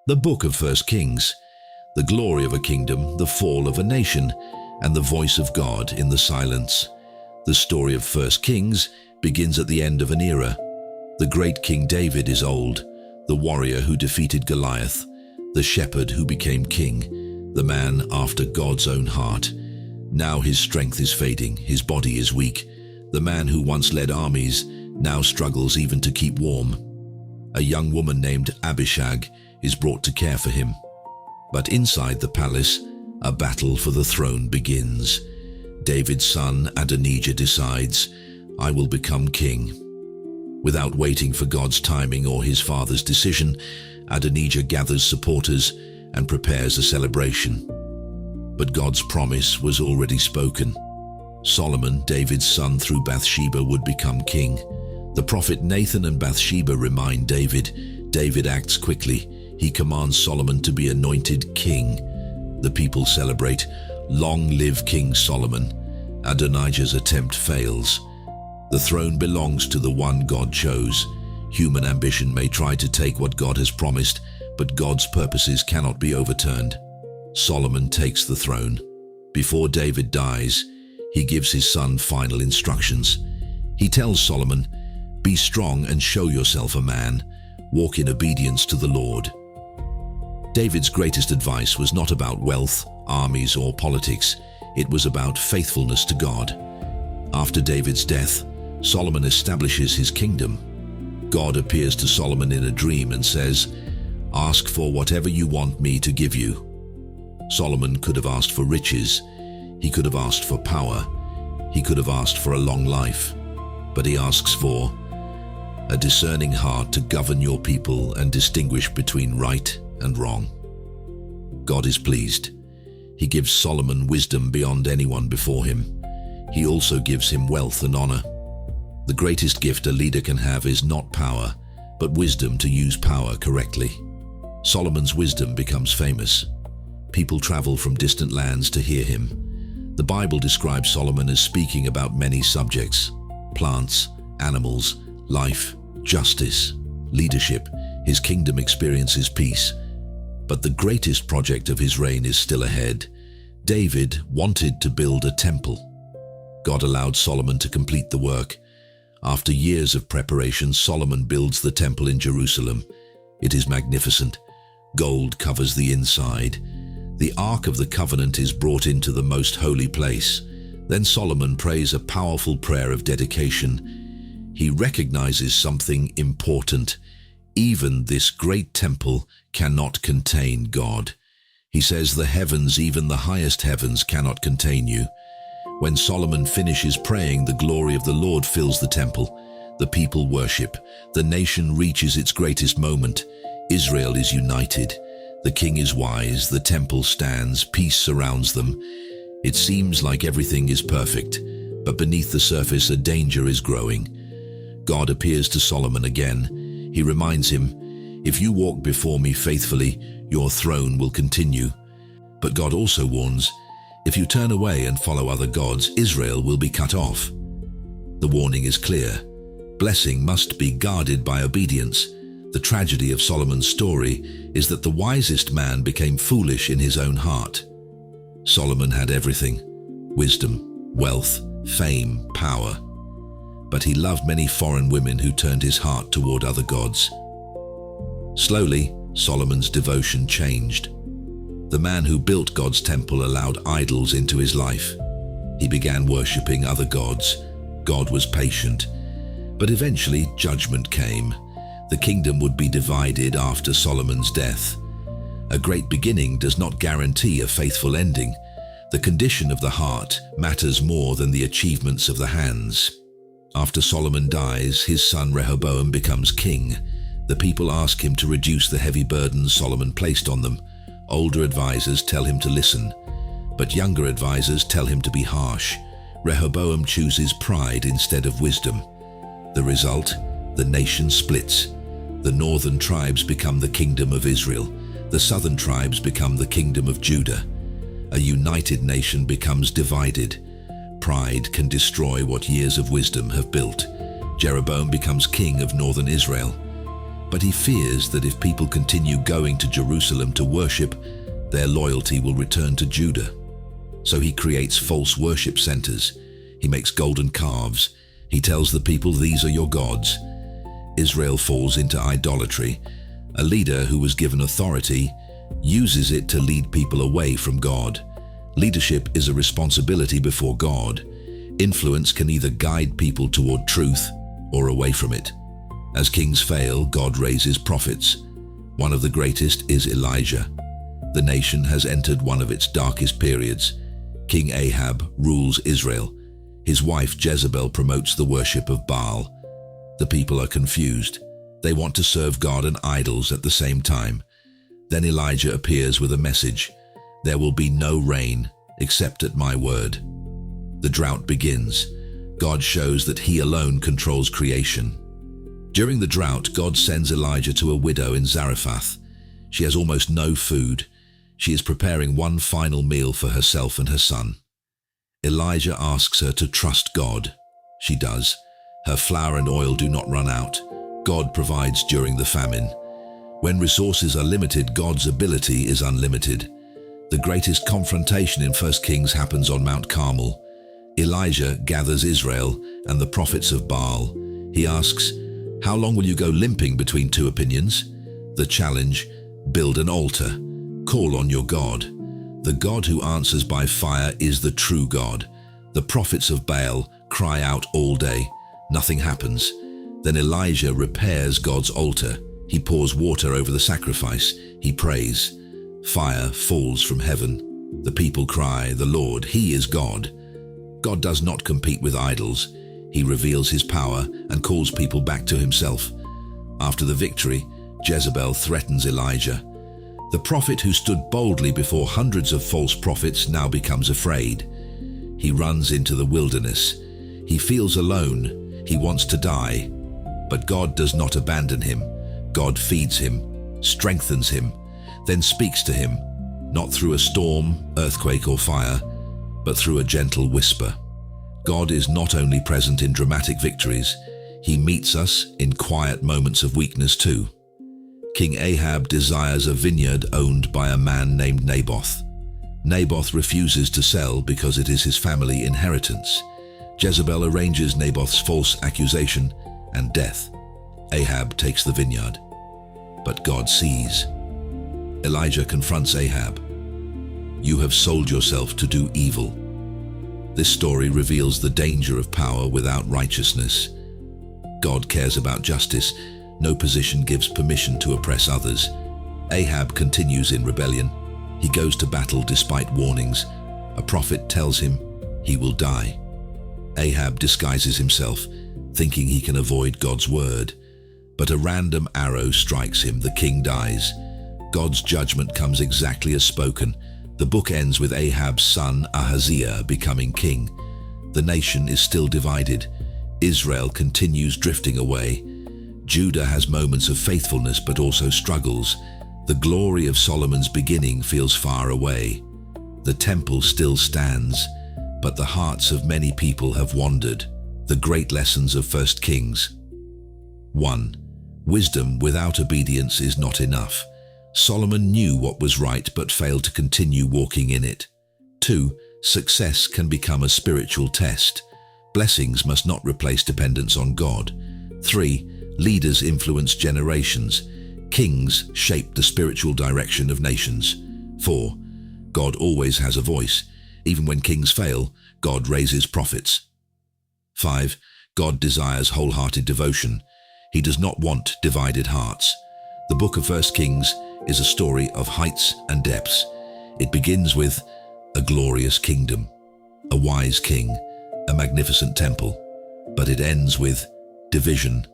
The book of First Kings, the glory of a kingdom, the fall of a nation, and the voice of God in the silence. The story of First Kings begins at the end of an era. The great King David is old, the warrior who defeated Goliath, the shepherd who became king, the man after God's own heart. Now his strength is fading, his body is weak. The man who once led armies now struggles even to keep warm. A young woman named Abishag is brought to care for him. But inside the palace, a battle for the throne begins. David's son Adonijah decides, "I will become king." Without waiting for God's timing or his father's decision, Adonijah gathers supporters and prepares a celebration. But God's promise was already spoken. Solomon, David's son through Bathsheba, would become king. The prophet Nathan and Bathsheba remind David. David acts quickly. He commands Solomon to be anointed king. The people celebrate, "Long live King Solomon." Adonijah's attempt fails. The throne belongs to the one God chose. Human ambition may try to take what God has promised, but God's purposes cannot be overturned. Solomon takes the throne. Before David dies, he gives his son final instructions. He tells Solomon, "Be strong and show yourself a man. Walk in obedience to the Lord." David's greatest advice was not about wealth, armies, or politics. It was about faithfulness to God. After David's death, Solomon establishes his kingdom. God appears to Solomon in a dream and says, "Ask for whatever you want me to give you." Solomon could have asked for riches. He could have asked for power. He could have asked for a long life. But he asks for a discerning heart to govern your people and distinguish between right and wrong. God is pleased. He gives Solomon wisdom beyond anyone before him. He also gives him wealth and honor. The greatest gift a leader can have is not power, but wisdom to use power correctly. Solomon's wisdom becomes famous. People travel from distant lands to hear him. The Bible describes Solomon as speaking about many subjects: plants, animals, life, justice, leadership. His kingdom experiences peace. But the greatest project of his reign is still ahead. David wanted to build a temple. God allowed Solomon to complete the work. After years of preparation, Solomon builds the temple in Jerusalem. It is magnificent. Gold covers the inside. The Ark of the Covenant is brought into the most holy place. Then Solomon prays a powerful prayer of dedication. He recognizes something important. Even this great temple cannot contain God. He says, "The heavens, even the highest heavens, cannot contain you." When Solomon finishes praying, the glory of the Lord fills the temple. The people worship. The nation reaches its greatest moment. Israel is united. The king is wise. The temple stands. Peace surrounds them. It seems like everything is perfect, but beneath the surface a danger is growing. God appears to Solomon again. He reminds him, "If you walk before me faithfully, your throne will continue." But God also warns, "If you turn away and follow other gods, Israel will be cut off." The warning is clear. Blessing must be guarded by obedience. The tragedy of Solomon's story is that the wisest man became foolish in his own heart. Solomon had everything: wisdom, wealth, fame, power. But he loved many foreign women who turned his heart toward other gods. Slowly, Solomon's devotion changed. The man who built God's temple allowed idols into his life. He began worshipping other gods. God was patient. But eventually, judgment came. The kingdom would be divided after Solomon's death. A great beginning does not guarantee a faithful ending. The condition of the heart matters more than the achievements of the hands. After Solomon dies, his son Rehoboam becomes king. The people ask him to reduce the heavy burdens Solomon placed on them. Older advisors tell him to listen, but younger advisors tell him to be harsh. Rehoboam chooses pride instead of wisdom. The result? The nation splits. The northern tribes become the kingdom of Israel. The southern tribes become the kingdom of Judah. A united nation becomes divided. Pride can destroy what years of wisdom have built. Jeroboam becomes king of northern Israel. But he fears that if people continue going to Jerusalem to worship, their loyalty will return to Judah. So he creates false worship centers. He makes golden calves. He tells the people, "These are your gods." Israel falls into idolatry. A leader who was given authority uses it to lead people away from God. Leadership is a responsibility before God. Influence can either guide people toward truth or away from it. As kings fail, God raises prophets. One of the greatest is Elijah. The nation has entered one of its darkest periods. King Ahab rules Israel. His wife Jezebel promotes the worship of Baal. The people are confused. They want to serve God and idols at the same time. Then Elijah appears with a message. There will be no rain except at my word. The drought begins. God shows that he alone controls creation. During the drought, God sends Elijah to a widow in Zarephath. She has almost no food. She is preparing one final meal for herself and her son. Elijah asks her to trust God. She does. Her flour and oil do not run out. God provides during the famine. When resources are limited, God's ability is unlimited. The greatest confrontation in 1 Kings happens on Mount Carmel. Elijah gathers Israel and the prophets of Baal. He asks, "How long will you go limping between two opinions?" The challenge, build an altar. Call on your God. The God who answers by fire is the true God. The prophets of Baal cry out all day. Nothing happens. Then Elijah repairs God's altar. He pours water over the sacrifice. He prays. Fire falls from heaven. The people cry, "The Lord, He is God." God does not compete with idols. He reveals His power and calls people back to Himself. After the victory, Jezebel threatens Elijah. The prophet who stood boldly before hundreds of false prophets now becomes afraid. He runs into the wilderness. He feels alone. He wants to die. But God does not abandon him. God feeds him, strengthens him, then speaks to him, not through a storm, earthquake, or fire, but through a gentle whisper. God is not only present in dramatic victories, He meets us in quiet moments of weakness too. King Ahab desires a vineyard owned by a man named Naboth. Naboth refuses to sell because it is his family inheritance. Jezebel arranges Naboth's false accusation and death. Ahab takes the vineyard. But God sees. Elijah confronts Ahab. "You have sold yourself to do evil." This story reveals the danger of power without righteousness. God cares about justice. No position gives permission to oppress others. Ahab continues in rebellion. He goes to battle despite warnings. A prophet tells him he will die. Ahab disguises himself, thinking he can avoid God's word. But a random arrow strikes him. The king dies. God's judgment comes exactly as spoken. The book ends with Ahab's son Ahaziah becoming king. The nation is still divided. Israel continues drifting away. Judah has moments of faithfulness but also struggles. The glory of Solomon's beginning feels far away. The temple still stands, but the hearts of many people have wandered. The great lessons of 1 Kings. 1. Wisdom without obedience is not enough. Solomon knew what was right but failed to continue walking in it. 2. Success can become a spiritual test. Blessings must not replace dependence on God. 3. Leaders influence generations. Kings shape the spiritual direction of nations. 4. God always has a voice. Even when kings fail, God raises prophets. 5. God desires wholehearted devotion. He does not want divided hearts. The book of 1 Kings is a story of heights and depths. It begins with a glorious kingdom, a wise king, a magnificent temple, but it ends with division,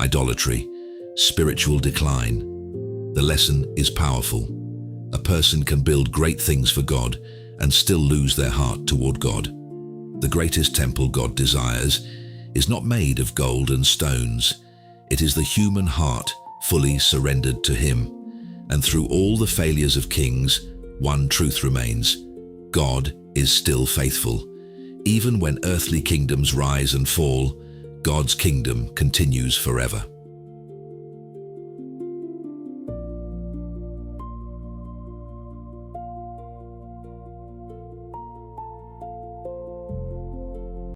idolatry, spiritual decline. The lesson is powerful. A person can build great things for God and still lose their heart toward God. The greatest temple God desires is not made of gold and stones. It is the human heart fully surrendered to Him. And through all the failures of kings, one truth remains: God is still faithful. Even when earthly kingdoms rise and fall, God's kingdom continues forever.